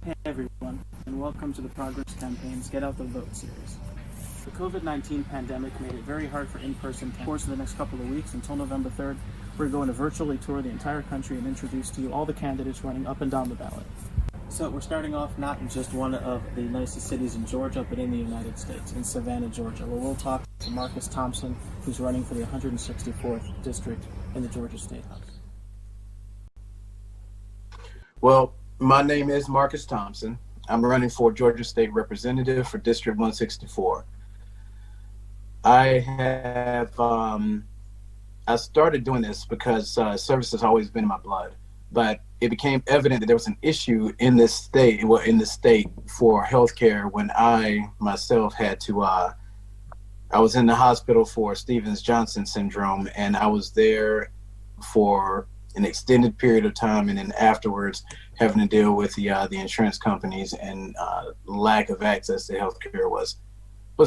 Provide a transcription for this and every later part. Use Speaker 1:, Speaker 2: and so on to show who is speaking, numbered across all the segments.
Speaker 1: Hey everyone, and welcome to the Progress Campaign's Get Out the Vote series. The COVID-19 pandemic made it very hard for in-person campaigns. Of course, in the next couple of weeks, until November 3rd, we're going to virtually tour the entire country and introduce to you all the candidates running up and down the ballot. So we're starting off not in just one of the nicest cities in Georgia, but in the United States, in Savannah, Georgia, where we'll talk to Marcus Thompson, who's running for the 164th district in the Georgia State House.
Speaker 2: Well, my name is Marcus Thompson. I'm running for Georgia State Representative for District 164. I started doing this because service has always been in my blood, but it became evident that there was an issue in this state, for healthcare when I myself had to, I was in the hospital for Stevens-Johnson syndrome, and I was there for an extended period of time, and then afterwards having to deal with the insurance companies, and lack of access to healthcare was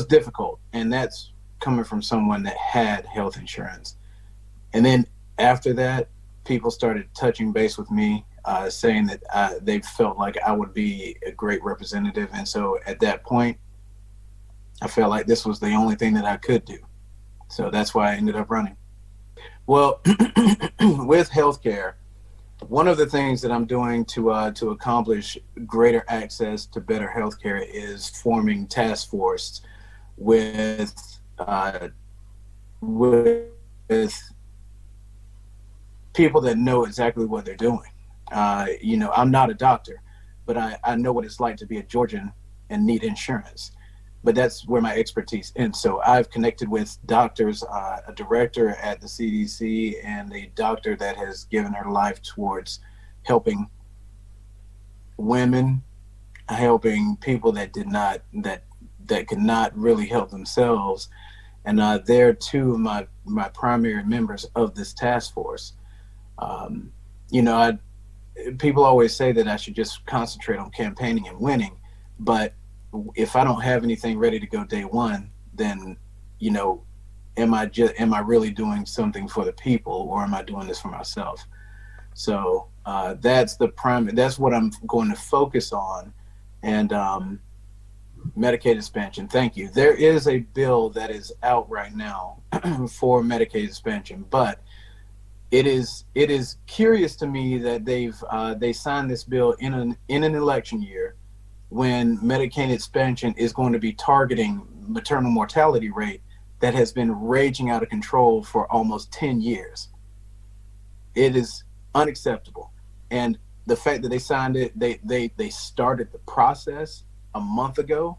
Speaker 2: difficult. And that's coming from someone that had health insurance. And then after that, people started touching base with me, saying that they felt like I would be a great representative. And so at that point, I felt like this was the only thing that I could do. So that's why I ended up running. Well, with healthcare, one of the things that I'm doing to accomplish greater access to better healthcare is forming task force with people that know exactly what they're doing. I'm not a doctor, but I know what it's like to be a Georgian and need insurance. But that's where my expertise ends. So I've connected with doctors, a director at the CDC, and a doctor that has given her life towards helping women, helping people that could not really help themselves. And they're two of my primary members of this task force. People always say that I should just concentrate on campaigning and winning, but if I don't have anything ready to go day one, then, am I really doing something for the people, or am I doing this for myself? So that's what I'm going to focus on. And Medicaid expansion. Thank you. There is a bill that is out right now for Medicaid expansion, but it is curious to me that they signed this bill in an election year, when Medicaid expansion is going to be targeting maternal mortality rate that has been raging out of control for almost 10 years. It is unacceptable. And the fact that they signed it, they started the process a month ago,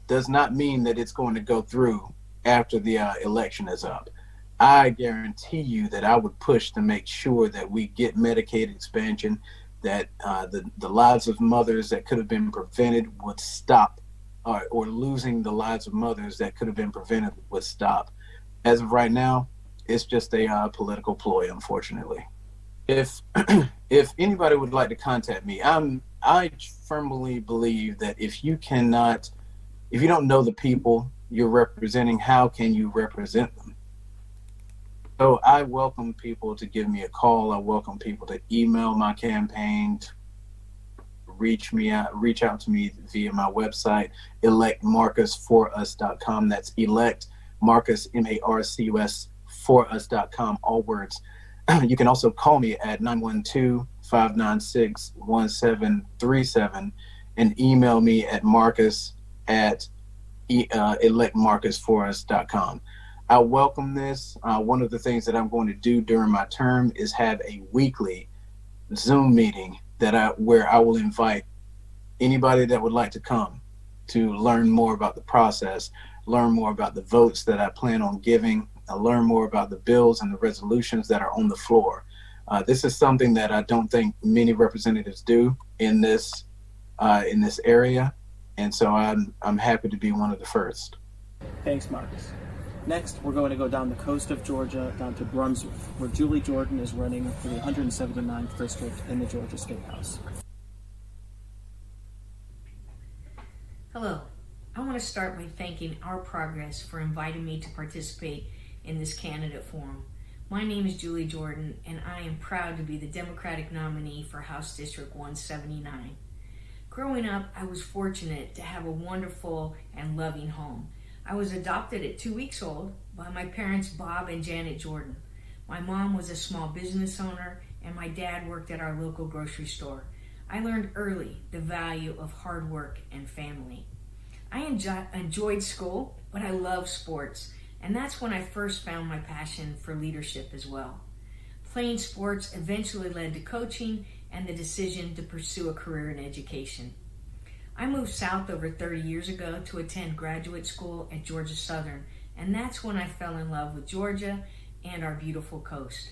Speaker 2: does not mean that it's going to go through after the election is up. I guarantee you that I would push to make sure that we get Medicaid expansion, that the lives of mothers that could have been prevented would stop, or losing the lives of mothers that could have been prevented would stop. As of right now, it's just a political ploy, unfortunately. If anybody would like to contact me, I firmly believe that if you don't know the people you're representing, how can you represent them? So I welcome people to give me a call. I welcome people to email my campaign, to reach out to me via my website, electmarcusforus.com. That's elect Marcus, MARCUS, forus.com, all words. You can also call me at 912-596-1737 and email me at marcus@electmarcusforus.com. I welcome this. One of the things that I'm going to do during my term is have a weekly Zoom meeting where I will invite anybody that would like to come to learn more about the process, learn more about the votes that I plan on giving, learn more about the bills and the resolutions that are on the floor. This is something that I don't think many representatives do in this area, and so I'm happy to be one of the first.
Speaker 1: Thanks, Marcus. Next, we're going to go down the coast of Georgia, down to Brunswick, where Julie Jordan is running for the 179th district in the Georgia State House.
Speaker 3: Hello. I want to start by thanking Our Progress for inviting me to participate in this candidate forum. My name is Julie Jordan, and I am proud to be the Democratic nominee for House District 179. Growing up, I was fortunate to have a wonderful and loving home. I was adopted at 2 weeks old by my parents, Bob and Janet Jordan. My mom was a small business owner, and my dad worked at our local grocery store. I learned early the value of hard work and family. I enjoyed school, but I love sports, and that's when I first found my passion for leadership as well. Playing sports eventually led to coaching and the decision to pursue a career in education. I moved south over 30 years ago to attend graduate school at Georgia Southern, and that's when I fell in love with Georgia and our beautiful coast.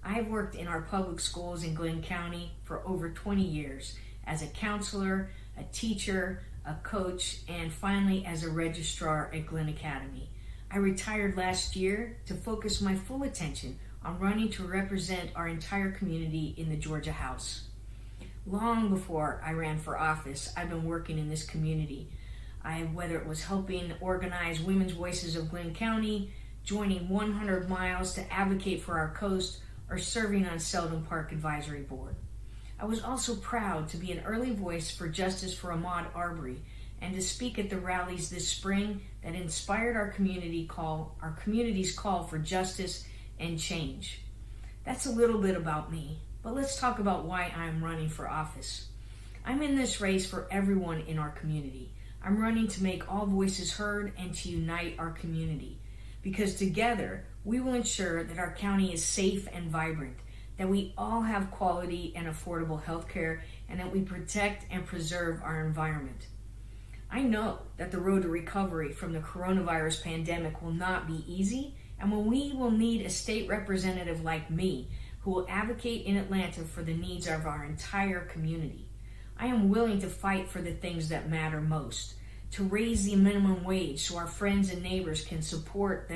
Speaker 3: I've worked in our public schools in Glenn County for over 20 years as a counselor, a teacher, a coach, and finally as a registrar at Glenn Academy. I retired last year to focus my full attention on running to represent our entire community in the Georgia House. Long before I ran for office, I've been working in this community. Whether it was helping organize Women's Voices of Glenn County, joining 100 Miles to advocate for our coast, or serving on Selden Park Advisory Board. I was also proud to be an early voice for justice for Ahmaud Arbery and to speak at the rallies this spring that inspired our community's call for justice and change. That's a little bit about me, but let's talk about why I'm running for office. I'm in this race for everyone in our community. I'm running to make all voices heard and to unite our community, because together we will ensure that our county is safe and vibrant, that we all have quality and affordable health care, and that we protect and preserve our environment. I know that the road to recovery from the coronavirus pandemic will not be easy, and we will need a state representative like me who will advocate in Atlanta for the needs of our entire community. I am willing to fight for the things that matter most, to raise the minimum wage so our friends and neighbors can support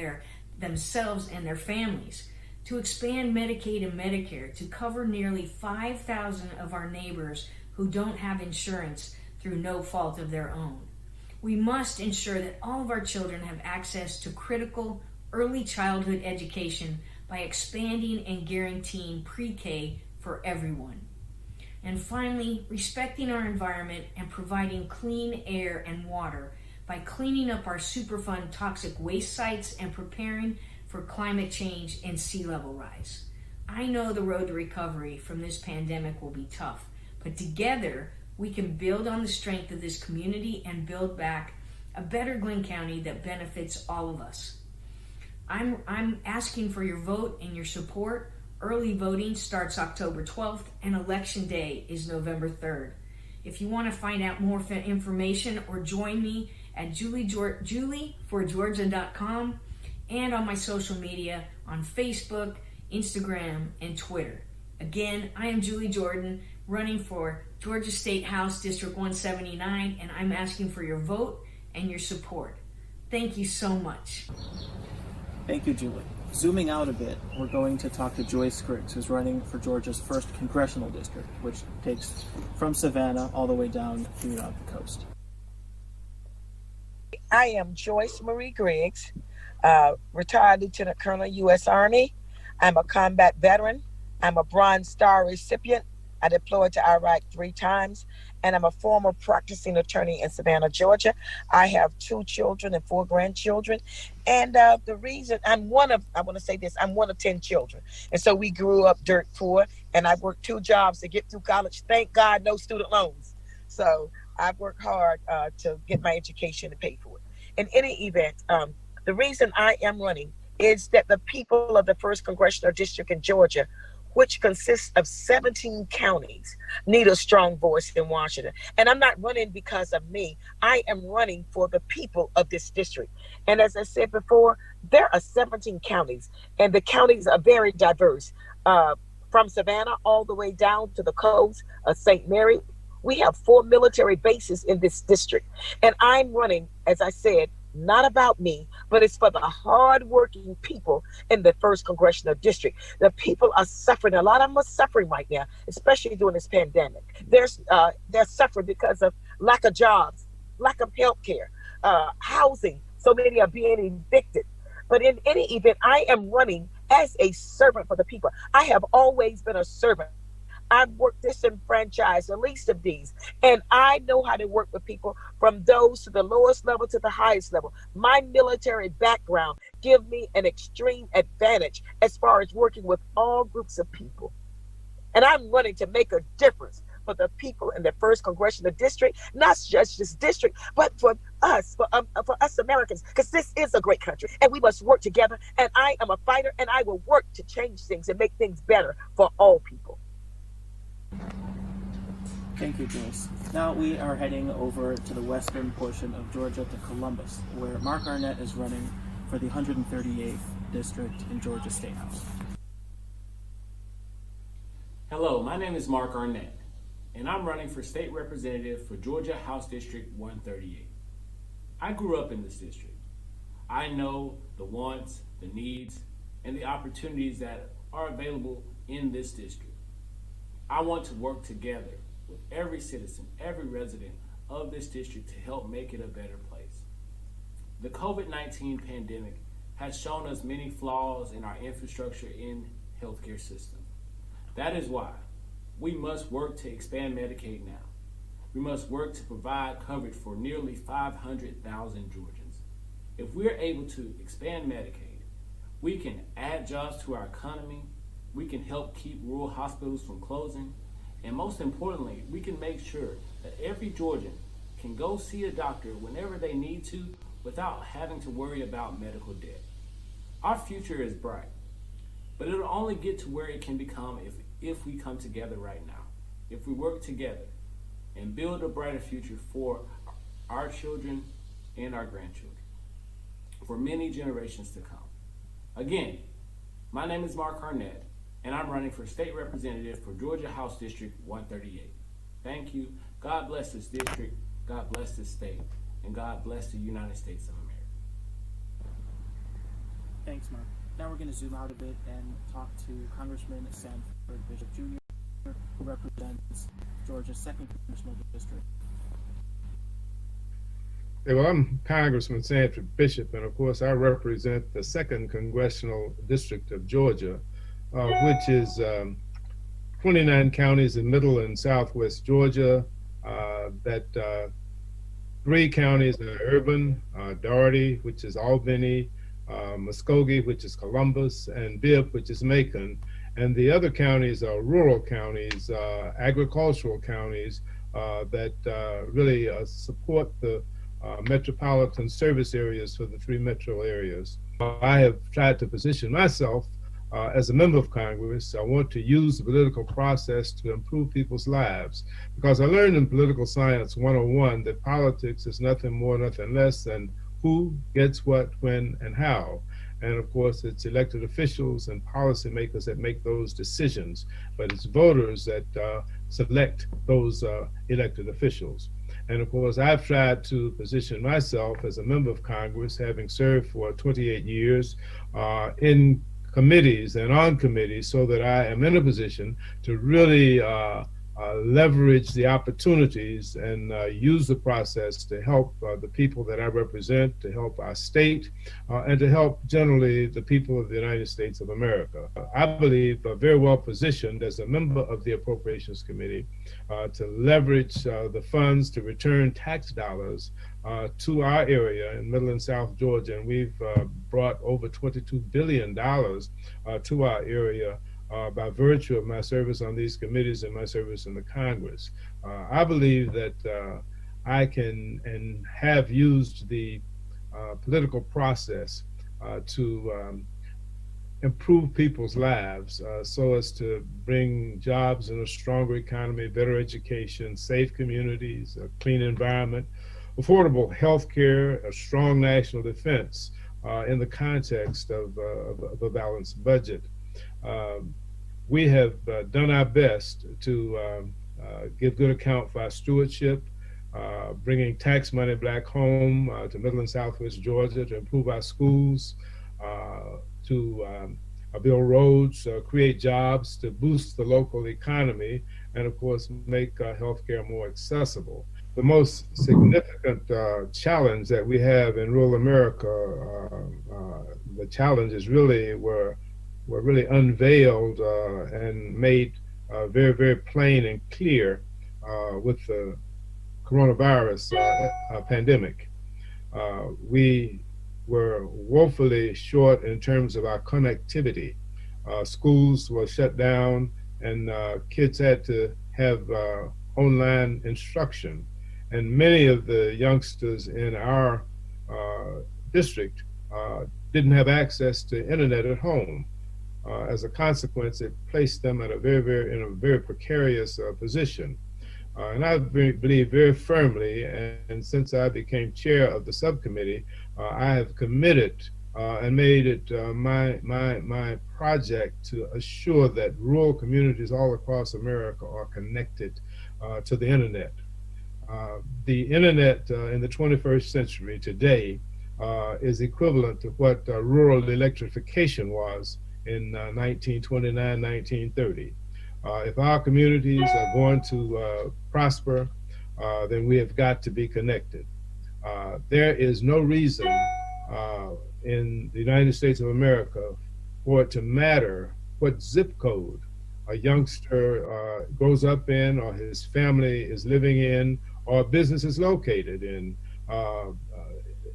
Speaker 3: themselves and their families, to expand Medicaid and Medicare to cover nearly 5,000 of our neighbors who don't have insurance through no fault of their own. We must ensure that all of our children have access to critical early childhood education by expanding and guaranteeing pre-K for everyone. And finally, respecting our environment and providing clean air and water by cleaning up our Superfund toxic waste sites and preparing for climate change and sea level rise. I know the road to recovery from this pandemic will be tough, but together we can build on the strength of this community and build back a better Glenn County that benefits all of us. I'm asking for your vote and your support. Early voting starts October 12th and Election Day is November 3rd. If you want to find out more information or join me at julieforgeorgia.com and on my social media on Facebook, Instagram, and Twitter. Again, I am Julie Jordan, running for Georgia State House District 179, and I'm asking for your vote and your support. Thank you so much.
Speaker 1: Thank you, Julie. Zooming out a bit, we're going to talk to Joyce Griggs, who's running for Georgia's 1st congressional district, which takes from Savannah all the way down throughout the coast.
Speaker 4: I am Joyce Marie Griggs, retired Lieutenant Colonel, U.S. Army. I'm a combat veteran. I'm a Bronze Star recipient. I deployed to Iraq 3 times, and I'm a former practicing attorney in Savannah, Georgia. I have 2 children and 4 grandchildren. And the reason I'm one of 10 children. And so we grew up dirt poor, and I worked 2 jobs to get through college. Thank God, no student loans. So I've worked hard to get my education and pay for it. In any event, the reason I am running is that the people of the 1st Congressional District in Georgia, which consists of 17 counties, need a strong voice in Washington. And I'm not running because of me. I am running for the people of this district. And as I said before, there are 17 counties, and the counties are very diverse. From Savannah all the way down to the coast of St. Mary, we have 4 military bases in this district. And I'm running, as I said, not about me, but it's for the hardworking people in the 1st Congressional District. The people are suffering. A lot of them are suffering right now, especially during this pandemic. They're suffering because of lack of jobs, lack of health care, housing. So many are being evicted. But in any event, I am running as a servant for the people. I have always been a servant. I've worked disenfranchised the least of these, and I know how to work with people from those to the lowest level to the highest level. My military background give me an extreme advantage as far as working with all groups of people. And I'm running to make a difference for the people in the first congressional district, not just this district, but for us Americans, because this is a great country and we must work together. And I am a fighter and I will work to change things and make things better for all people.
Speaker 1: Thank you, Joyce. Now we are heading over to the western portion of Georgia to Columbus, where Mark Arnett is running for the 138th district in Georgia State House.
Speaker 5: Hello, my name is Mark Arnett, and I'm running for state representative for Georgia House District 138. I grew up in this district. I know the wants, the needs, and the opportunities that are available in this district. I want to work together with every citizen, every resident of this district to help make it a better place. The COVID-19 pandemic has shown us many flaws in our infrastructure in healthcare system. That is why we must work to expand Medicaid now. We must work to provide coverage for nearly 500,000 Georgians. If we're able to expand Medicaid, we can add jobs to our economy, we can help keep rural hospitals from closing, and most importantly, we can make sure that every Georgian can go see a doctor whenever they need to without having to worry about medical debt. Our future is bright, but it'll only get to where it can become if we come together right now, if we work together and build a brighter future for our children and our grandchildren, for many generations to come. Again, my name is Mark Arnett, and I'm running for state representative for Georgia House District 138. Thank you. God bless this district, God bless this state, and God bless the United States of America.
Speaker 1: Thanks, Mark. Now we're going to zoom out a bit and talk to Congressman Sanford Bishop Jr., who represents Georgia's 2nd Congressional District.
Speaker 6: Yeah, well, I'm Congressman Sanford Bishop, and of course I represent the 2nd Congressional District of Georgia, which is 29 counties in middle and southwest Georgia. That 3 counties are urban, Doherty, which is Albany, Muskogee, which is Columbus, and Bibb, which is Macon. And the other counties are rural counties, agricultural counties that really support the metropolitan service areas for the 3 metro areas. I have tried to position myself as a member of Congress. I want to use the political process to improve people's lives, because I learned in Political Science 101 that politics is nothing more, nothing less than who gets what, when, and how. And of course, it's elected officials and policymakers that make those decisions, but it's voters that select those elected officials. And of course, I've tried to position myself as a member of Congress, having served for 28 years in committees and on committees, so that I am in a position to really leverage the opportunities and use the process to help the people that I represent, to help our state, and to help generally the people of the United States of America. I believe very well positioned as a member of the Appropriations Committee to leverage the funds to return tax dollars to our area in Middle and South Georgia, and we've brought over $22 billion to our area by virtue of my service on these committees and my service in the Congress. I believe that I can and have used the political process to improve people's lives so as to bring jobs and a stronger economy, better education, safe communities, a clean environment, affordable health care, a strong national defense in the context of a balanced budget. We have done our best to give good account for our stewardship, bringing tax money back home to Middle and Southwest Georgia to improve our schools, to build roads, create jobs, to boost the local economy, and of course make healthcare more accessible. The most significant challenge that we have in rural America, the challenges really were really unveiled and made very, very plain and clear with the coronavirus pandemic. We were woefully short in terms of our connectivity. Schools were shut down and kids had to have online instruction. And many of the youngsters in our district didn't have access to internet at home. As a consequence, it placed them at in a very precarious position. And I believe very firmly, and since I became chair of the subcommittee, I have committed and made it my project to assure that rural communities all across America are connected to the internet. The internet in the 21st century today is equivalent to what rural electrification was in 1929, 1930. If our communities are going to prosper, then we have got to be connected. There is no reason in the United States of America for it to matter what zip code a youngster grows up in, or his family is living in, or business is located in.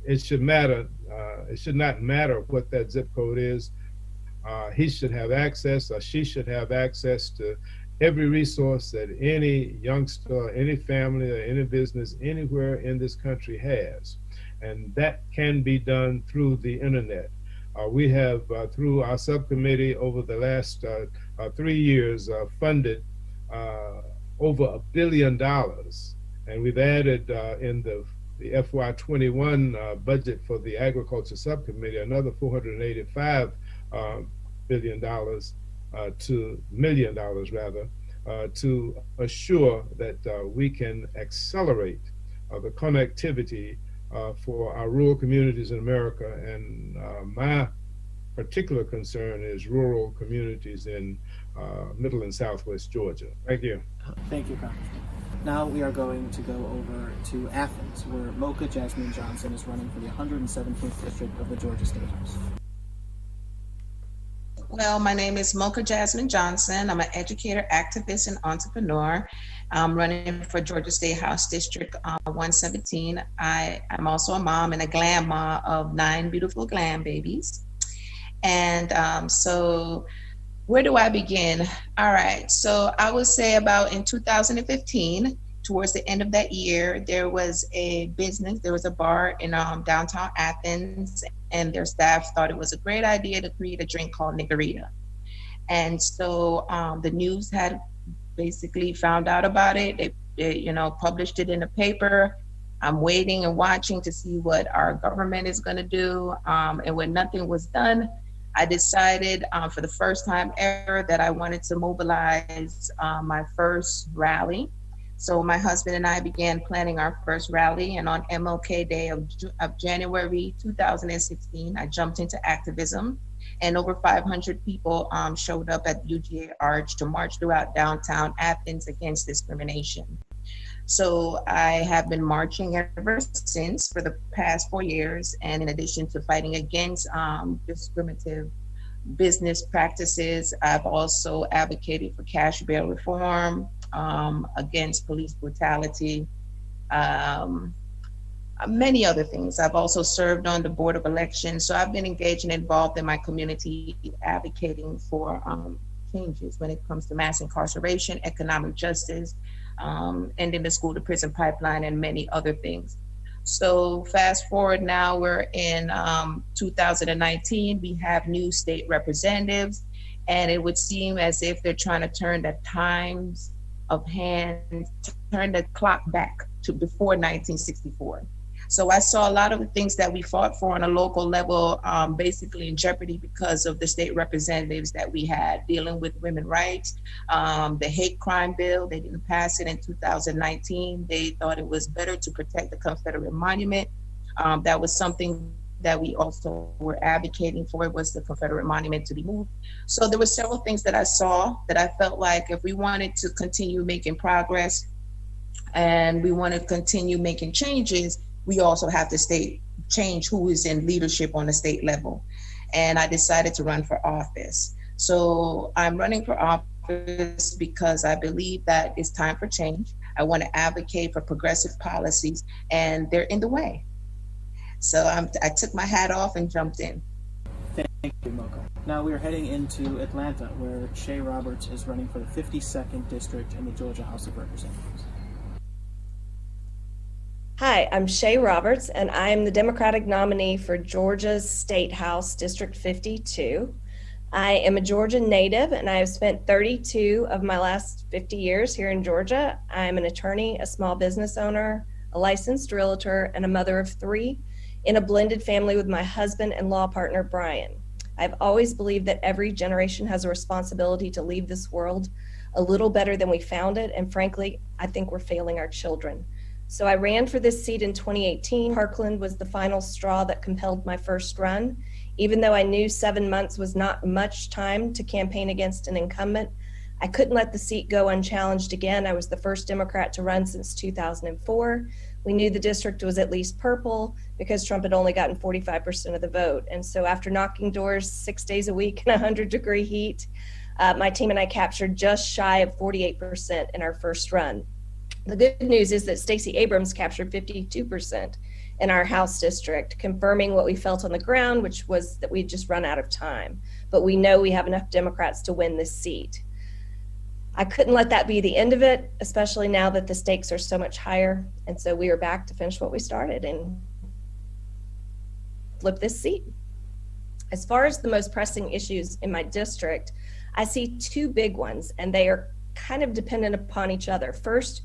Speaker 6: It should matter. It should not matter what that zip code is. He should have access, or she should have access to every resource that any youngster, any family, or any business anywhere in this country has. And that can be done through the internet. We have, through our subcommittee over the last 3 years, funded over $1 billion. And we've added in the FY21 budget for the agriculture subcommittee another $485 million to assure that we can accelerate the connectivity for our rural communities in America. And my particular concern is rural communities in middle and southwest Georgia. Thank you.
Speaker 1: Thank you, Congressman. Now we are going to go over to Athens, where Mocha Jasmine Johnson is running for the 117th District of the Georgia State House.
Speaker 7: Well, my name is Mocha Jasmine Johnson. I'm an educator, activist, and entrepreneur. I'm running for Georgia State House District 117. I'm also a mom and a glam mom of 9 beautiful glam babies. And so where do I begin? All right, so I would say about in 2015, towards the end of that year, there was a bar in downtown Athens, and their staff thought it was a great idea to create a drink called Nigarita. And so the news had basically found out about it. They published it in the paper. I'm waiting and watching to see what our government is gonna do. And when nothing was done, I decided for the first time ever that I wanted to mobilize my first rally. So my husband and I began planning our first rally, and on MLK Day of January 2016, I jumped into activism, and over 500 people showed up at the UGA Arch to march throughout downtown Athens against discrimination. So I have been marching ever since for the past 4 years, and in addition to fighting against discriminative business practices, I've also advocated for cash bail reform, against police brutality, many other things. I've also served on the Board of Elections, so I've been engaged and involved in my community advocating for changes when it comes to mass incarceration, economic justice, ending the school to prison pipeline, and many other things. So fast forward now, we're in 2019, we have new state representatives, and it would seem as if they're trying to turn the times of hand, turn the clock back to before 1964. So I saw a lot of the things that we fought for on a local level basically in jeopardy because of the state representatives that we had dealing with women's rights. The hate crime bill, they didn't pass it in 2019. They thought it was better to protect the Confederate monument. That was something that we also were advocating for. It was the Confederate monument to be moved. So there were several things that I saw that I felt like if we wanted to continue making progress and we want to continue making changes, we also have to change who is in leadership on the state level. And I decided to run for office. So I'm running for office office because I believe that it's time for change. I want to advocate for progressive policies, and they're in the way. So I took my hat off and jumped in.
Speaker 1: Thank you, Mocha. Now we are heading into Atlanta, where Shay Roberts is running for the 52nd District in the Georgia House of Representatives.
Speaker 8: Hi, I'm Shay Roberts, and I am the Democratic nominee for Georgia's State House, District 52. I am a Georgia native, and I have spent 32 of my last 50 years here in Georgia. I'm an attorney, a small business owner, a licensed realtor, and a mother of 3 in a blended family with my husband and law partner, Brian. I've always believed that every generation has a responsibility to leave this world a little better than we found it, and frankly, I think we're failing our children. So I ran for this seat in 2018. Parkland was the final straw that compelled my first run. Even though I knew 7 months was not much time to campaign against an incumbent, I couldn't let the seat go unchallenged again. I was the first Democrat to run since 2004. We knew the district was at least purple because Trump had only gotten 45% of the vote. And so after knocking doors 6 days a week in 100-degree heat, my team and I captured just shy of 48% in our first run. The good news is that Stacey Abrams captured 52% in our House district, confirming what we felt on the ground, which was that we'd just run out of time. But we know we have enough Democrats to win this seat. I couldn't let that be the end of it, especially now that the stakes are so much higher. And so we are back to finish what we started and flip this seat. As far as the most pressing issues in my district, I see 2 big ones, and they are kind of dependent upon each other. First,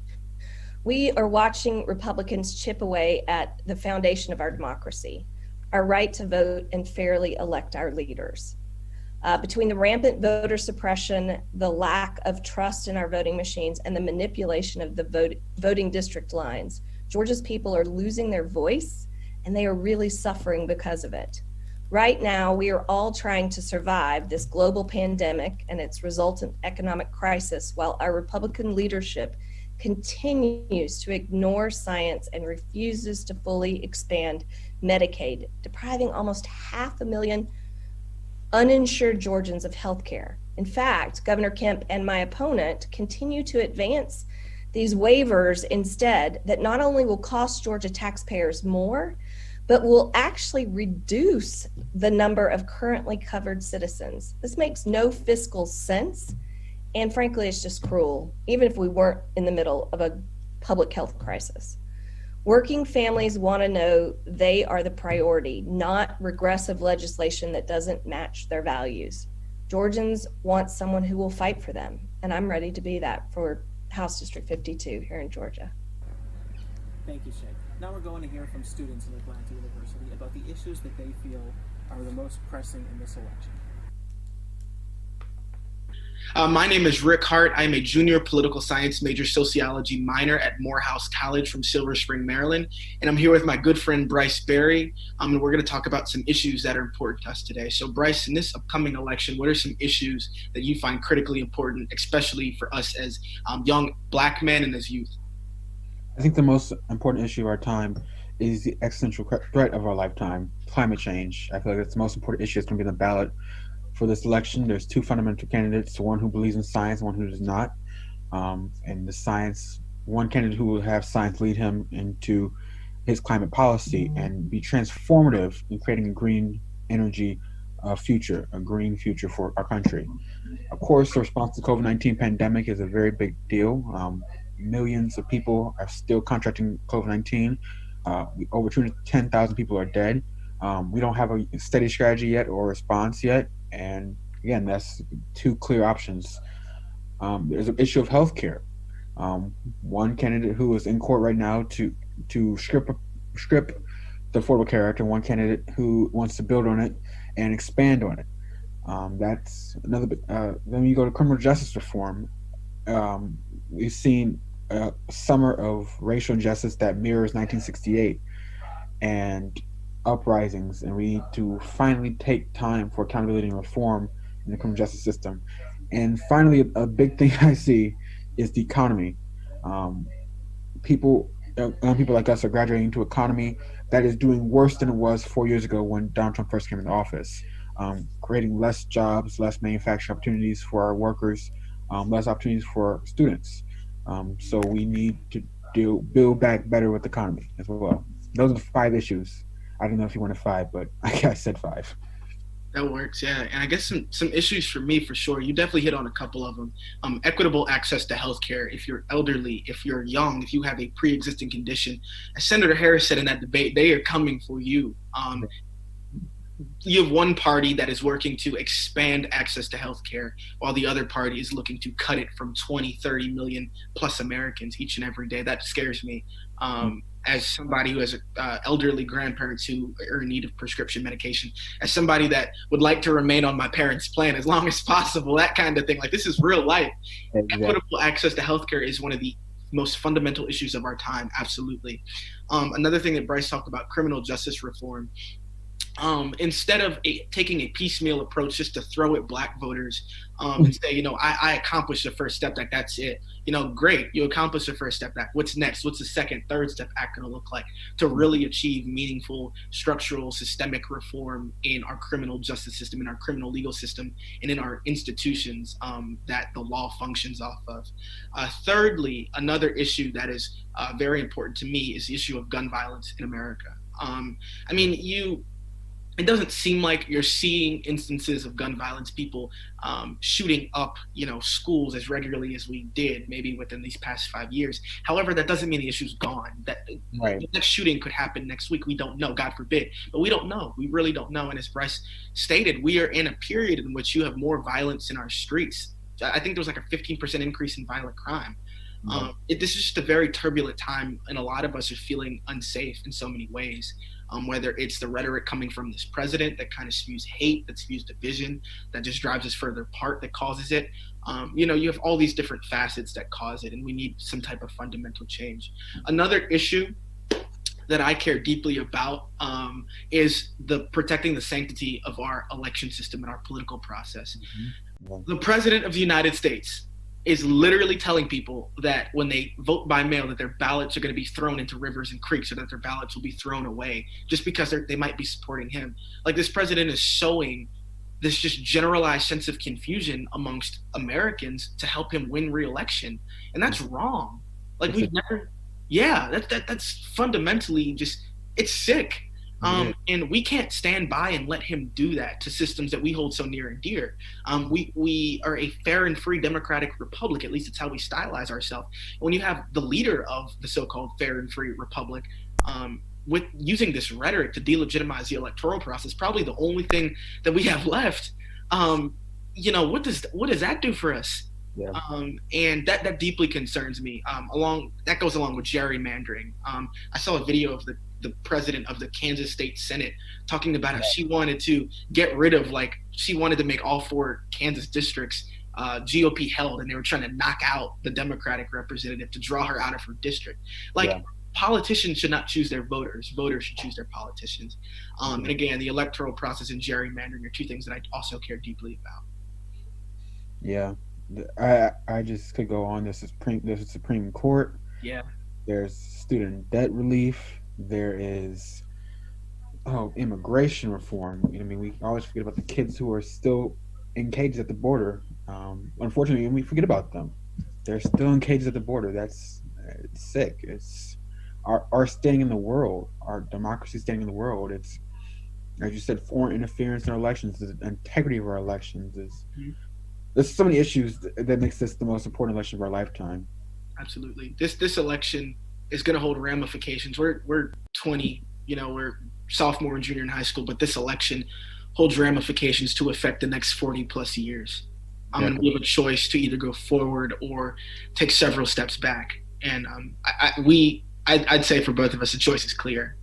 Speaker 8: we are watching Republicans chip away at the foundation of our democracy, our right to vote and fairly elect our leaders. Between the rampant voter suppression, the lack of trust in our voting machines, and the manipulation of the voting district lines, Georgia's people are losing their voice, and they are really suffering because of it. Right now, we are all trying to survive this global pandemic and its resultant economic crisis, while our Republican leadership continues to ignore science and refuses to fully expand Medicaid, depriving almost 500,000 uninsured Georgians of health care. In fact, Governor Kemp and my opponent continue to advance these waivers instead that not only will cost Georgia taxpayers more, but will actually reduce the number of currently covered citizens. This makes no fiscal sense. And frankly, it's just cruel, even if we weren't in the middle of a public health crisis. Working families want to know they are the priority, not regressive legislation that doesn't match their values. Georgians want someone who will fight for them, and I'm ready to be that for House District 52 here in Georgia.
Speaker 1: Thank you, Shay. Now we're going to hear from students in Atlanta University about the issues that they feel are the most pressing in this election.
Speaker 9: My name is Rick Hart. I'm a junior political science major sociology minor at Morehouse College from Silver Spring, Maryland. And I'm here with my good friend, Bryce Berry. And we're going to talk about some issues that are important to us today. So Bryce, in this upcoming election, what are some issues that you find critically important, especially for us as young Black men and as youth?
Speaker 10: I think the most important issue of our time is the existential threat of our lifetime, climate change. I feel like that's the most important issue that's going to be on the ballot for this election. There's 2 fundamental candidates, one who believes in science, one who does not. And the science, one candidate who will have science lead him into his climate policy and be transformative in creating a green energy future, a green future for our country. Of course, the response to the COVID-19 pandemic is a very big deal. Millions of people are still contracting COVID-19. Over 210,000 people are dead. We don't have a steady strategy yet or response yet. And again, that's 2 clear options. There's an issue of healthcare. One candidate who is in court right now to strip the Affordable Care Act, and one candidate who wants to build on it and expand on it. That's another bit. Then you go to criminal justice reform. We've seen a summer of racial injustice that mirrors 1968 and uprisings, and we need to finally take time for accountability and reform in the criminal justice system. And finally, a big thing I see is the economy. Young people like us are graduating into an economy that is doing worse than it was 4 years ago when Donald Trump first came into office, creating less jobs, less manufacturing opportunities for our workers, less opportunities for students. So we need to build back better with the economy as well. Those are the 5 issues. I don't know if you wanted 5, but I said 5.
Speaker 9: That works, yeah. And I guess some issues for me, for sure. You definitely hit on a couple of them. Equitable access to healthcare. If you're elderly, if you're young, if you have a pre-existing condition, as Senator Harris said in that debate, they are coming for you. You have one party that is working to expand access to healthcare, while the other party is looking to cut it from 20, 30 million plus Americans each and every day. That scares me. As somebody who has elderly grandparents who are in need of prescription medication, as somebody that would like to remain on my parents' plan as long as possible, that kind of thing. Like, this is real life. Exactly. Equitable access to healthcare is one of the most fundamental issues of our time, absolutely. Another thing that Bryce talked about, criminal justice reform. Instead of taking a piecemeal approach just to throw at Black voters and say, I accomplished the first step, that's it. Great, you accomplished the first step. What's next? What's the second, third step act going to look like to really achieve meaningful, structural, systemic reform in our criminal justice system, in our criminal legal system, and in our institutions that the law functions off of? Thirdly, another issue that is very important to me is the issue of gun violence in America. It doesn't seem like you're seeing instances of gun violence, people shooting up, schools as regularly as we did maybe within these past 5 years. However, that doesn't mean the issue's gone.
Speaker 10: Right.
Speaker 9: The next shooting could happen next week. We don't know, God forbid, but we don't know. We really don't know. And as Bryce stated, we are in a period in which you have more violence in our streets. I think there was like a 15% increase in violent crime. This is just a very turbulent time, and a lot of us are feeling unsafe in so many ways. Whether it's the rhetoric coming from this president that kind of spews hate, that spews division, that just drives us further apart, that causes it. You have all these different facets that cause it, and we need some type of fundamental change. Another issue that I care deeply about is protecting the sanctity of our election system and our political process. Mm-hmm. The president of the United States is literally telling people that when they vote by mail, that their ballots are going to be thrown into rivers and creeks, or that their ballots will be thrown away just because they might be supporting him. Like, this president is sowing this just generalized sense of confusion amongst Americans to help him win re-election. And that's wrong. Like, that's fundamentally just, it's sick. And we can't stand by and let him do that to systems that we hold so near and dear. We are a fair and free democratic republic, at least it's how we stylize ourselves. When you have the leader of the so-called fair and free republic with using this rhetoric to delegitimize the electoral process, probably the only thing that we have left, what does that do for us? Yeah. And that deeply concerns me. That goes along with gerrymandering. I saw a video of the president of the Kansas State Senate talking about how she wanted to get rid of, she wanted to make all 4 Kansas districts GOP held, and they were trying to knock out the Democratic representative to draw her out of her district. Politicians should not choose their voters. Voters should choose their politicians. And again, the electoral process and gerrymandering are 2 things that I also care deeply about.
Speaker 10: Yeah. I just could go on. There's a Supreme Court.
Speaker 9: Yeah.
Speaker 10: There's student debt relief. There is immigration reform. We always forget about the kids who are still in cages at the border. Unfortunately, we forget about them. They're still in cages at the border. It's sick. It's our standing in the world, our democracy standing in the world. It's, as you said, foreign interference in our elections, the integrity of our elections is. There's so many issues that makes this the most important election of our lifetime.
Speaker 9: Absolutely. This election is going to hold ramifications. We're 20, we're sophomore and junior in high school, but this election holds ramifications to affect the next 40 plus years. And we have a choice to either go forward or take several steps back. And I'd say for both of us, the choice is clear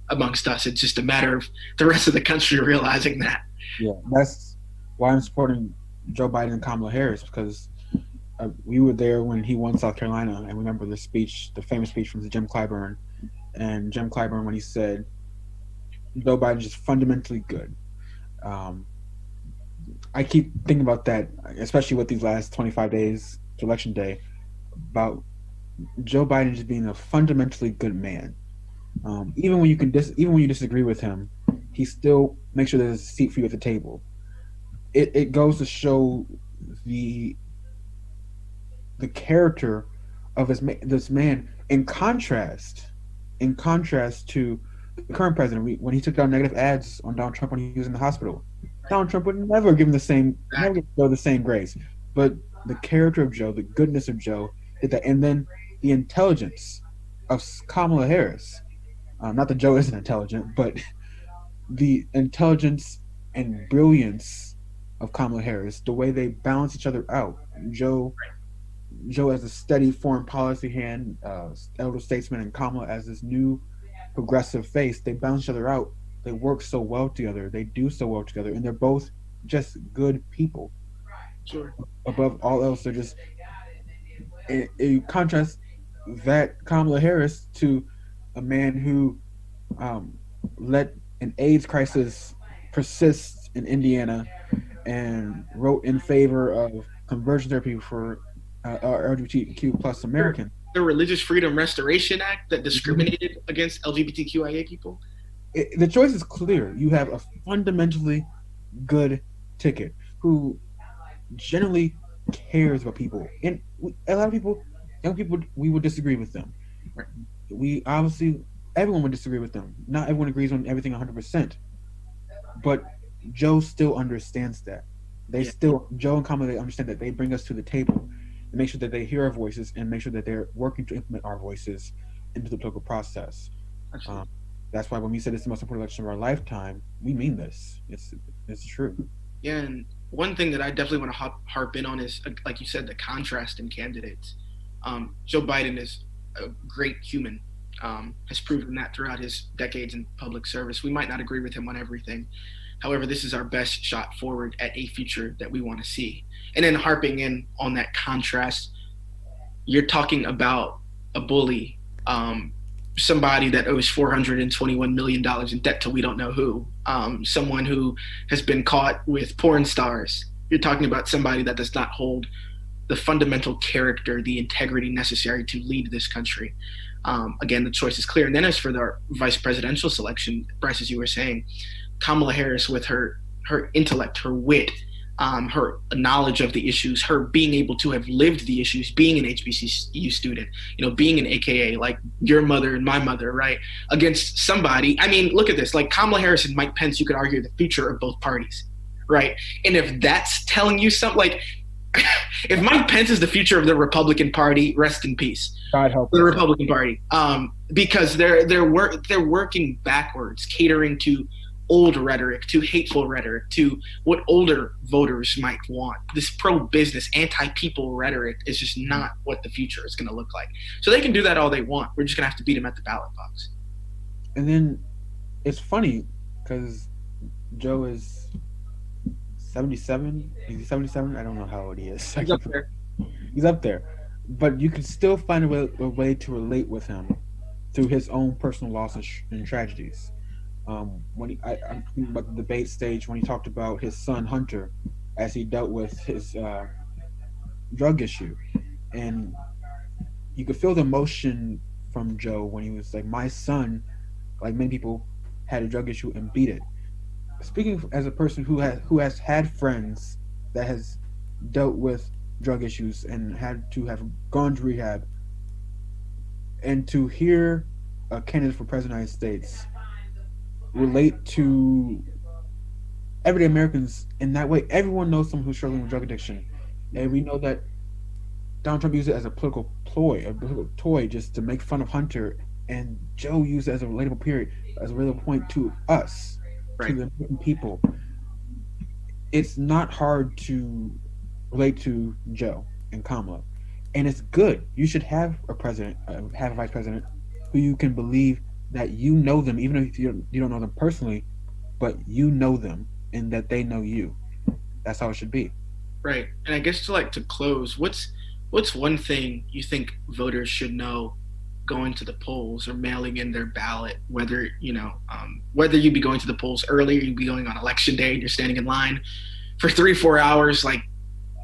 Speaker 9: amongst us. It's just a matter of the rest of the country realizing that.
Speaker 10: Yeah, that's why I'm supporting Joe Biden and Kamala Harris, because we were there when he won South Carolina, and remember the famous speech from Jim Clyburn. And Jim Clyburn, when he said, Joe Biden's just fundamentally good. I keep thinking about that, especially with these last 25 days to Election Day, about Joe Biden just being a fundamentally good man. Even when you disagree with him, he still makes sure there's a seat for you at the table. It goes to show the the character of this man in contrast to the current president. When he took down negative ads on Donald Trump when he was in the hospital, Donald Trump would never give him never give the same grace. But the character of Joe, the goodness of Joe, did that, and then the intelligence of Kamala Harris. Not that Joe isn't intelligent, but the intelligence and brilliance of Kamala Harris, the way they balance each other out. Joe as a steady foreign policy hand, elder statesman, and Kamala as this new progressive face. They balance each other out. They work so well together. They do so well together, and they're both just good people.
Speaker 9: Sure.
Speaker 10: Above all else, they're just. You contrast that Kamala Harris to a man who let an AIDS crisis persist in Indiana and wrote in favor of conversion therapy for LGBTQ plus Americans.
Speaker 9: The Religious Freedom Restoration Act that discriminated against LGBTQIA people.
Speaker 10: The choice is clear. You have a fundamentally good ticket who generally cares about people. And a lot of people, young people, we would disagree with them. We obviously, everyone would disagree with them. Not everyone agrees on everything 100%. But Joe still understands that. Joe and Kamala, they understand that. They bring us to the table and make sure that they hear our voices and make sure that they're working to implement our voices into the political process. That's why when we said it's the most important election of our lifetime, we mean this. It's true.
Speaker 9: Yeah, and one thing that I definitely want to harp in on is, like you said, the contrast in candidates. Joe Biden is a great human, has proven that throughout his decades in public service. We might not agree with him on everything. However, this is our best shot forward at a future that we want to see. And then harping in on that contrast, you're talking about a bully, somebody that owes $421 million in debt to we don't know who, someone who has been caught with porn stars. You're talking about somebody that does not hold the fundamental character, the integrity necessary to lead this country. Again, the choice is clear. And then as for the vice presidential selection, Bryce, as you were saying, Kamala Harris with her intellect, her wit, her knowledge of the issues, her being able to have lived the issues, being an HBCU student, being an AKA, like your mother and my mother, right? Against somebody. I mean, look at this, like Kamala Harris and Mike Pence, you could argue the future of both parties, right? And if that's telling you something, like if Mike Pence is the future of the Republican Party, rest in peace.
Speaker 10: God help
Speaker 9: the Republican Party, because they're working backwards, catering to old rhetoric, to hateful rhetoric, to what older voters might want. This pro-business, anti-people rhetoric is just not what the future is going to look like. So they can do that all they want. We're just going to have to beat them at the ballot box.
Speaker 10: And then it's funny because Joe is 77. Is he 77? I don't know how old he is.
Speaker 9: He's up there.
Speaker 10: He's up there. But you can still find a way to relate with him through his own personal losses and tragedies. When I'm thinking about the debate stage when he talked about his son Hunter as he dealt with his drug issue, and you could feel the emotion from Joe when he was like, my son, like many people, had a drug issue and beat it. Speaking as a person who has had friends that has dealt with drug issues and had to have gone to rehab, and to hear a candidate for president of the United States relate to everyday Americans in that way. Everyone knows someone who's struggling with drug addiction, and we know that Donald Trump used it as a political ploy, a political toy, just to make fun of Hunter, and Joe used it as a relatable point to us, right, to the American people. It's not hard to relate to Joe and Kamala, and it's good. You should have a vice president who you can believe that you know them, even if you don't know them personally, but you know them and that they know you. That's how it should be.
Speaker 9: Right. And I guess to close, what's one thing you think voters should know going to the polls or mailing in their ballot, whether you be going to the polls early or you be going on election day and you're standing in line for 3-4 hours, like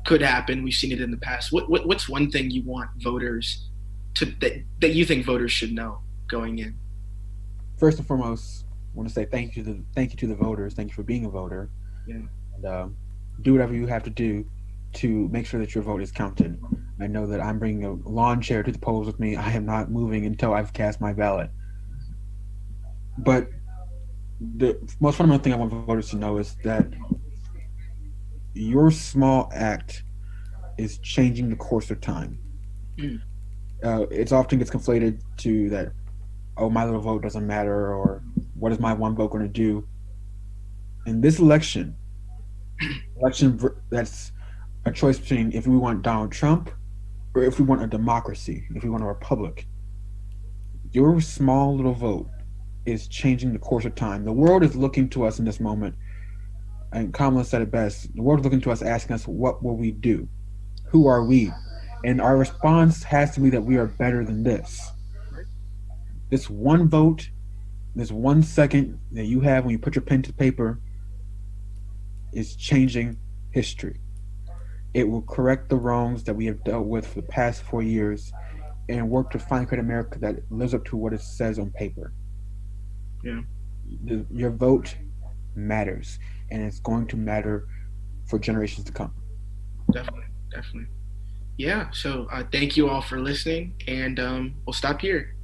Speaker 9: could happen. We've seen it in the past. What's one thing you want voters that you think voters should know going in?
Speaker 10: First and foremost, I want to say thank you to the voters. Thank you for being a voter.
Speaker 9: Yeah.
Speaker 10: And do whatever you have to do to make sure that your vote is counted. I know that I'm bringing a lawn chair to the polls with me. I am not moving until I've cast my ballot. But the most fundamental thing I want voters to know is that your small act is changing the course of time. It often gets conflated to that, oh, my little vote doesn't matter, or what is my one vote going to do? In this election that's a choice between if we want Donald Trump or if we want a democracy, if we want a republic. Your small little vote is changing the course of time. The world is looking to us in this moment, and Kamala said it best. The world is looking to us, asking us, what will we do? Who are we? And our response has to be that we are better than this. This one vote, this 1 second that you have when you put your pen to paper is changing history. It will correct the wrongs that we have dealt with for the past 4 years and work to finally create America that lives up to what it says on paper.
Speaker 9: Yeah.
Speaker 10: Your vote matters, and it's going to matter for generations to come.
Speaker 9: Definitely. Yeah, so thank you all for listening, and we'll stop here.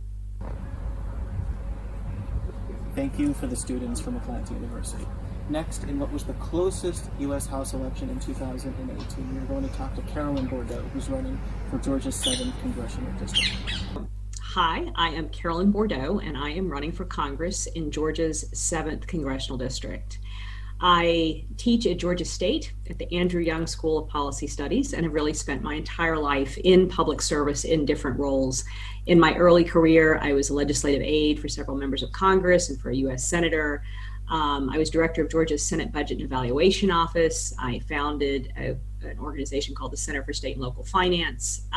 Speaker 1: Thank you for the students from Atlanta University. Next, in what was the closest U.S. House election in 2018, we are going to talk to Carolyn Bordeaux, who's running for Georgia's 7th congressional district.
Speaker 11: Hi, I am Carolyn Bordeaux, and I am running for Congress in Georgia's 7th congressional district. I teach at Georgia State at the Andrew Young School of Policy Studies and have really spent my entire life in public service in different roles. In my early career, I was a legislative aide for several members of Congress and for a U.S. Senator. I was director of Georgia's Senate Budget and Evaluation Office. I founded an organization called the Center for State and Local Finance.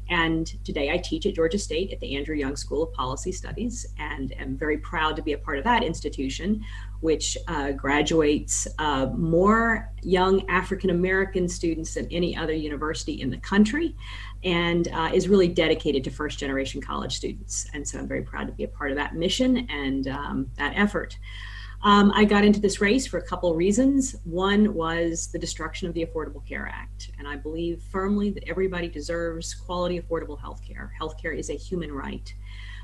Speaker 11: And today I teach at Georgia State at the Andrew Young School of Policy Studies, and am very proud to be a part of that institution, which graduates more young African-American students than any other university in the country, and is really dedicated to first-generation college students. And so I'm very proud to be a part of that mission and that effort. I got into this race for a couple of reasons. One was the destruction of the Affordable Care Act. And I believe firmly that everybody deserves quality, affordable health care. Healthcare is a human right.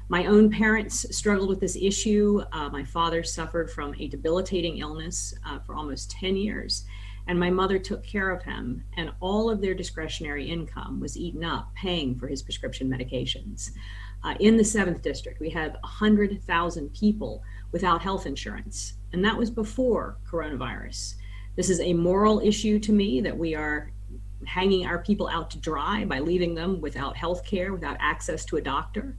Speaker 11: My own parents struggled with this issue. My father suffered from a debilitating illness for almost 10 years. And my mother took care of him, and all of their discretionary income was eaten up paying for his prescription medications. In the 7th district, we have 100,000 people without health insurance, and that was before coronavirus. This is a moral issue to me, that we are hanging our people out to dry by leaving them without health care, without access to a doctor.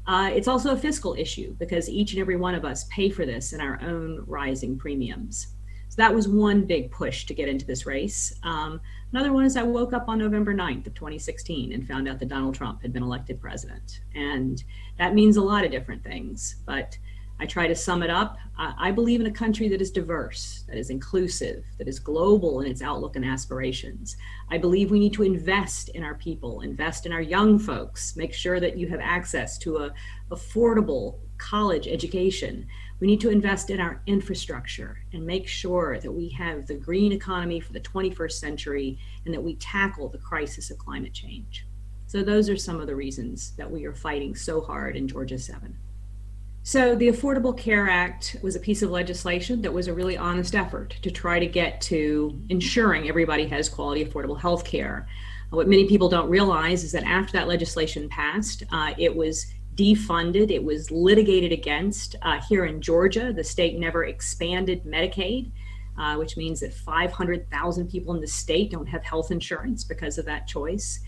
Speaker 11: It's also a fiscal issue, because each and every one of us pay for this in our own rising premiums. So that was one big push to get into this race. Another one is I woke up on November 9th of 2016 and found out that Donald Trump had been elected president. And that means a lot of different things, but I try to sum it up. I believe in a country that is diverse, that is inclusive, that is global in its outlook and aspirations. I believe we need to invest in our people, invest in our young folks, make sure that you have access to an affordable college education. We need to invest in our infrastructure and make sure that we have the green economy for the 21st century, and that we tackle the crisis of climate change. So those are some of the reasons that we are fighting so hard in Georgia 7. So the Affordable Care Act was a piece of legislation that was a really honest effort to try to get to ensuring everybody has quality, affordable health care. What many people don't realize is that after that legislation passed, it was defunded, it was litigated against. Here in Georgia, the state never expanded Medicaid, which means that 500,000 people in the state don't have health insurance because of that choice.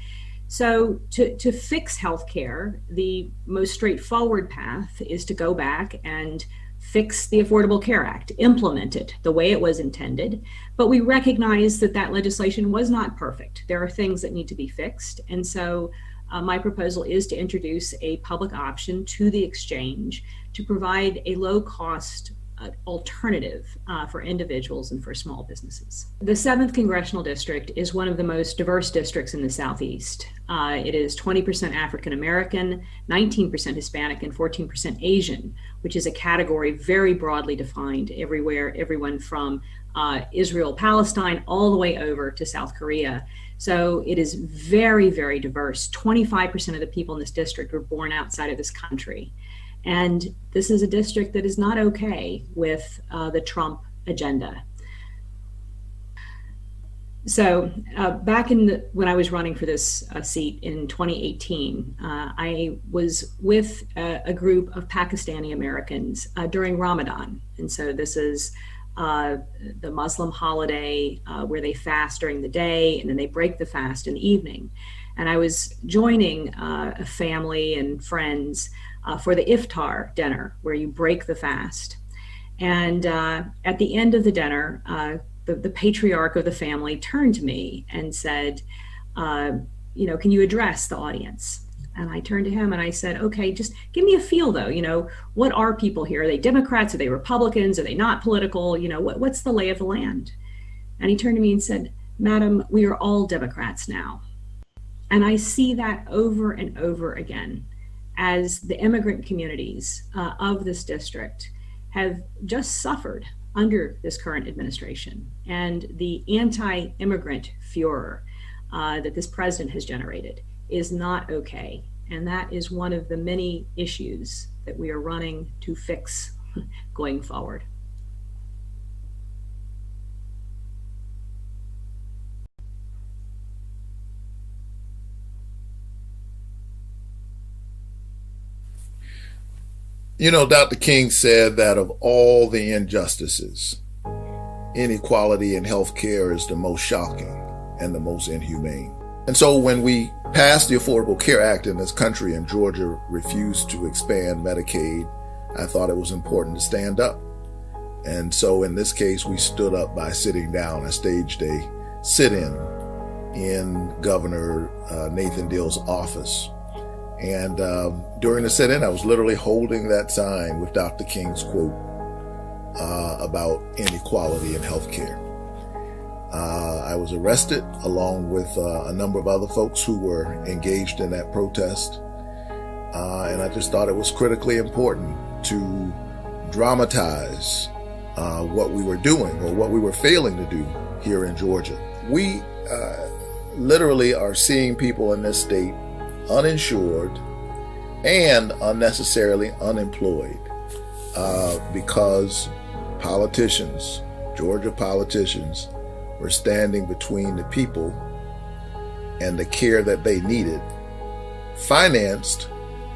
Speaker 11: So to fix healthcare, the most straightforward path is to go back and fix the Affordable Care Act, implement it the way it was intended. But we recognize that that legislation was not perfect. There are things that need to be fixed. And so my proposal is to introduce a public option to the exchange to provide a low-cost alternative for individuals and for small businesses. The 7th Congressional District is one of the most diverse districts in the Southeast. It is 20% African American, 19% Hispanic, and 14% Asian, which is a category very broadly defined everywhere, everyone from Israel, Palestine, all the way over to South Korea. So it is very, very diverse. 25% of the people in this district were born outside of this country. And this is a district that is not okay with the Trump agenda. So back when I was running for this seat in 2018, I was with a group of Pakistani Americans during Ramadan. And so this is the Muslim holiday where they fast during the day and then they break the fast in the evening. And I was joining a family and friends for the iftar dinner where you break the fast. And at the end of the dinner, the patriarch of the family turned to me and said, can you address the audience? And I turned to him and I said, okay, just give me a feel though, what are people here? Are they Democrats? Are they Republicans? Are they not political? What's the lay of the land? And he turned to me and said, Madam, we are all Democrats now. And I see that over and over again as the immigrant communities of this district have just suffered under this current administration and the anti-immigrant furor that this president has generated is not okay. And that is one of the many issues that we are running to fix going forward.
Speaker 12: Dr. King said that of all the injustices, inequality in healthcare is the most shocking and the most inhumane. And so when we passed the Affordable Care Act in this country and Georgia refused to expand Medicaid, I thought it was important to stand up. And so in this case, we stood up by sitting down. I staged a sit-in in Governor Nathan Deal's office. And during the sit-in, I was literally holding that sign with Dr. King's quote about inequality in healthcare. I was arrested along with a number of other folks who were engaged in that protest. And I just thought it was critically important to dramatize what we were doing or what we were failing to do here in Georgia. We literally are seeing people in this state uninsured and unnecessarily unemployed because politicians, Georgia politicians, were standing between the people and the care that they needed, financed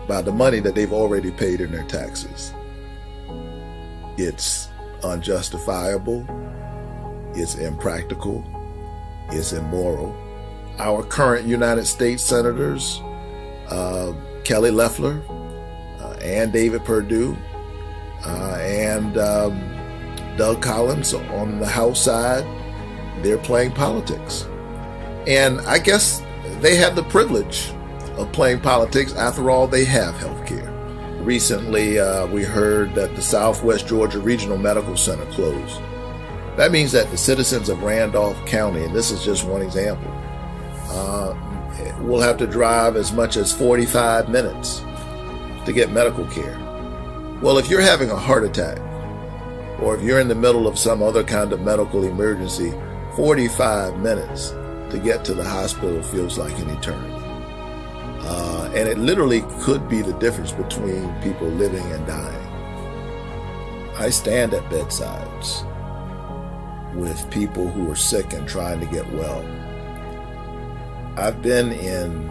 Speaker 12: by the money that they've already paid in their taxes. It's unjustifiable, it's impractical, it's immoral. Our current United States senators, Kelly Loeffler and David Perdue and Doug Collins on the House side, they're playing politics. And I guess they have the privilege of playing politics. After all, they have health care. Recently, we heard that the Southwest Georgia Regional Medical Center closed. That means that the citizens of Randolph County, and this is just one example, will have to drive as much as 45 minutes to get medical care. Well, if you're having a heart attack, or if you're in the middle of some other kind of medical emergency, 45 minutes to get to the hospital feels like an eternity. And it literally could be the difference between people living and dying. I stand at bedsides with people who are sick and trying to get well. I've been in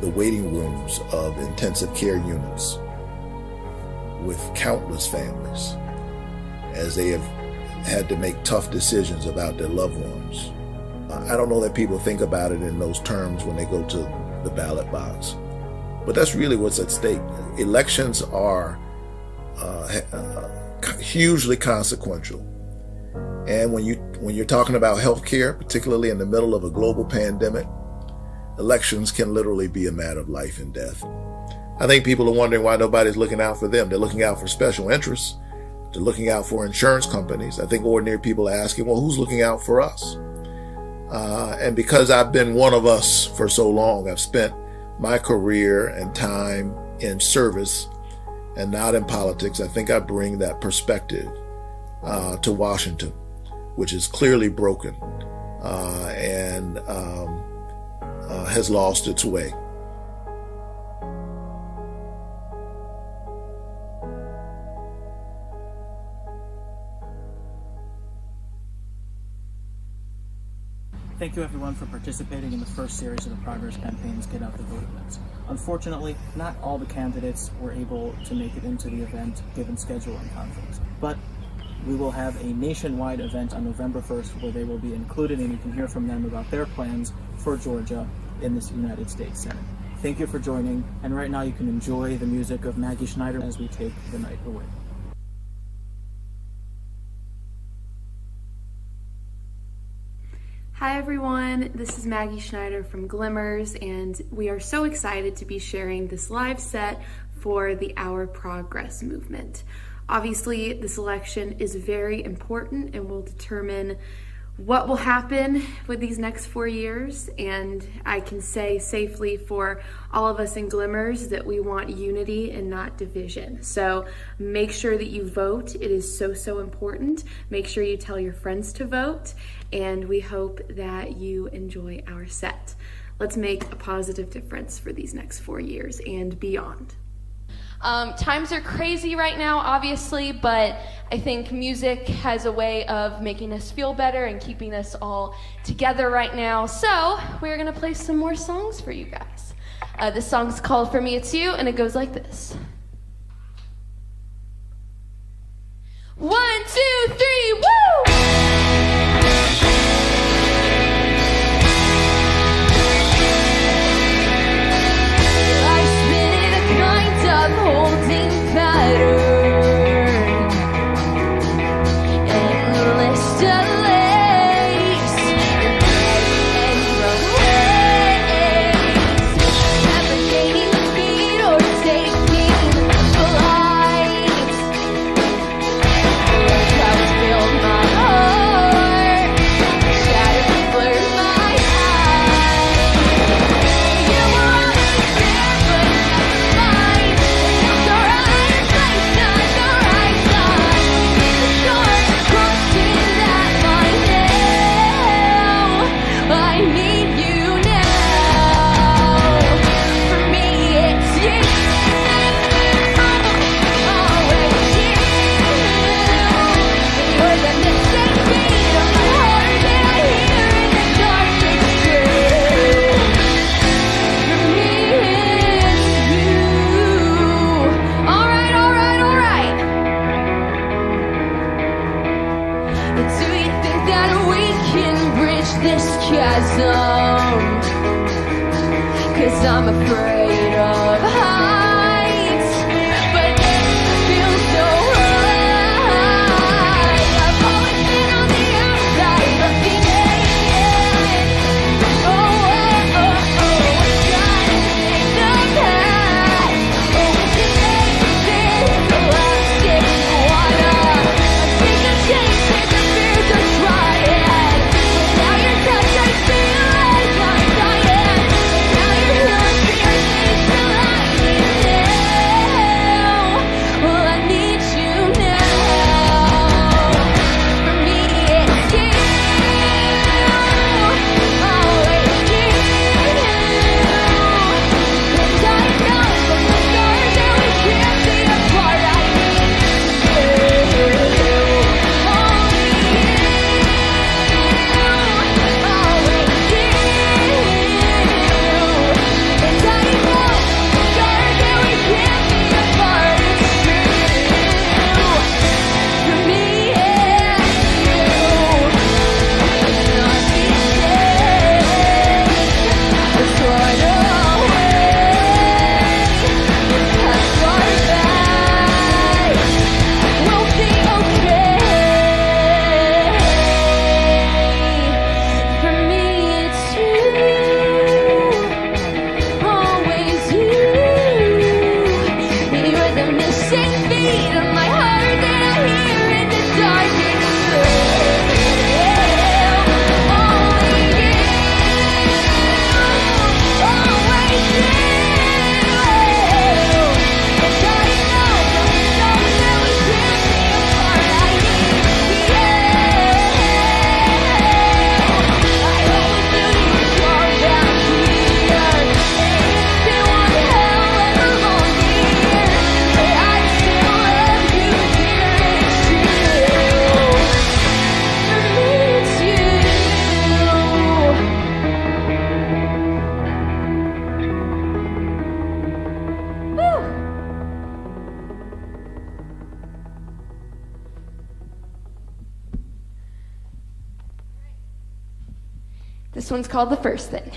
Speaker 12: the waiting rooms of intensive care units with countless families as they have had to make tough decisions about their loved ones. I don't know that people think about it in those terms when they go to the ballot box, but that's really what's at stake. Elections are hugely consequential. And when you're talking about healthcare, particularly in the middle of a global pandemic, elections can literally be a matter of life and death. I think people are wondering why nobody's looking out for them. They're looking out for special interests. to looking out for insurance companies. I think ordinary people are asking, well, who's looking out for us? And because I've been one of us for so long, I've spent my career and time in service and not in politics. I think I bring that perspective to Washington, which is clearly broken and has lost its way.
Speaker 1: Thank you everyone for participating in the first series of the Progress Campaign's Get Out the Vote events. Unfortunately, not all the candidates were able to make it into the event given scheduling conflicts, but we will have a nationwide event on November 1st where they will be included and you can hear from them about their plans for Georgia in this United States Senate. Thank you for joining, and right now you can enjoy the music of Maggie Schneider as we take the night away.
Speaker 13: Hi everyone, this is Maggie Schneider from Glimmers, and we are so excited to be sharing this live set for the Our Progress movement. Obviously, this election is very important and will determine what will happen with these next 4 years, and I can say safely for all of us in Glimmers that we want unity and not division. So make sure that you vote. It is so important. Make sure you tell your friends to vote, and we hope that you enjoy our set. Let's make a positive difference for these next 4 years and beyond.
Speaker 14: Times are crazy right now, obviously, but I think music has a way of making us feel better and keeping us all together right now. So we're going to play some more songs for you guys. This song's called For Me It's You, and it goes like this. 1, 2, 3, woo! Holding pattern, endless delays, and runways, navigating the speed or taking flight. Clouds filled my This one's called The First Thing.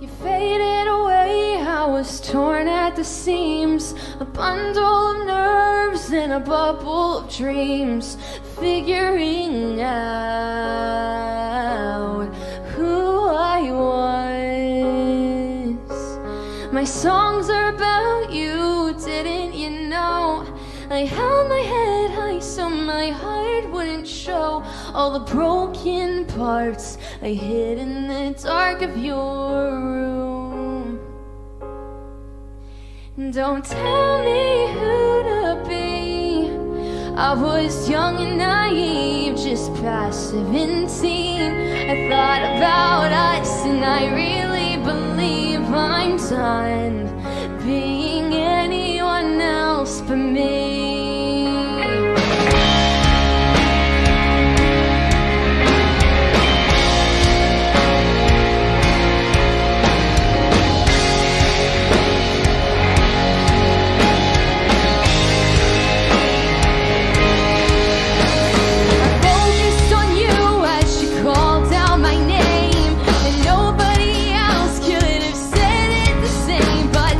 Speaker 15: You faded away, I was torn at the seams, a bundle of nerves and a bubble of dreams, figuring out who I was. My songs are about you, didn't you know? I held my head high so my heart wouldn't show all the broken parts I hid in the dark of your room. Don't tell me who to be. I was young and naive, just passive and teen. I thought about us and I really believe I'm done being anyone else but me. But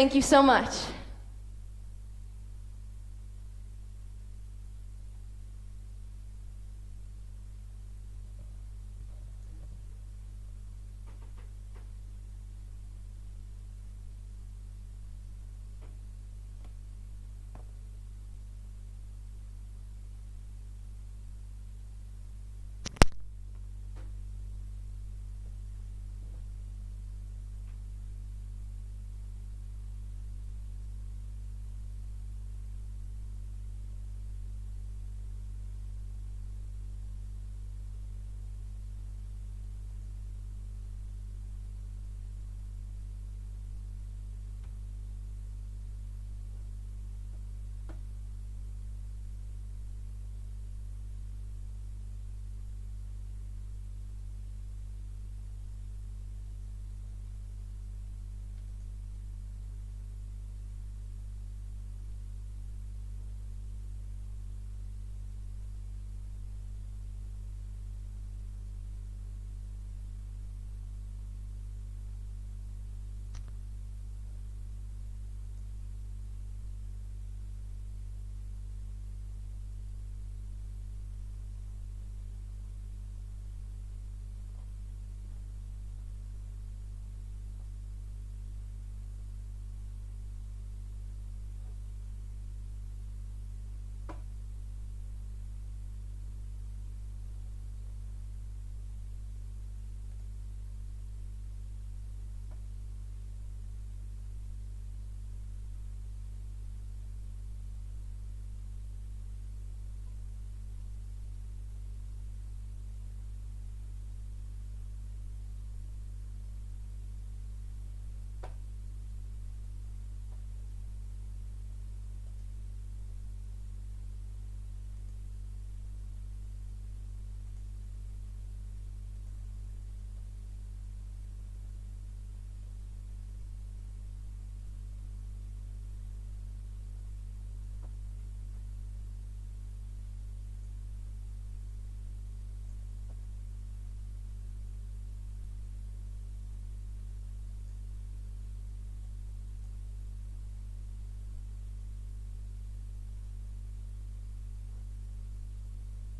Speaker 14: Thank you so much.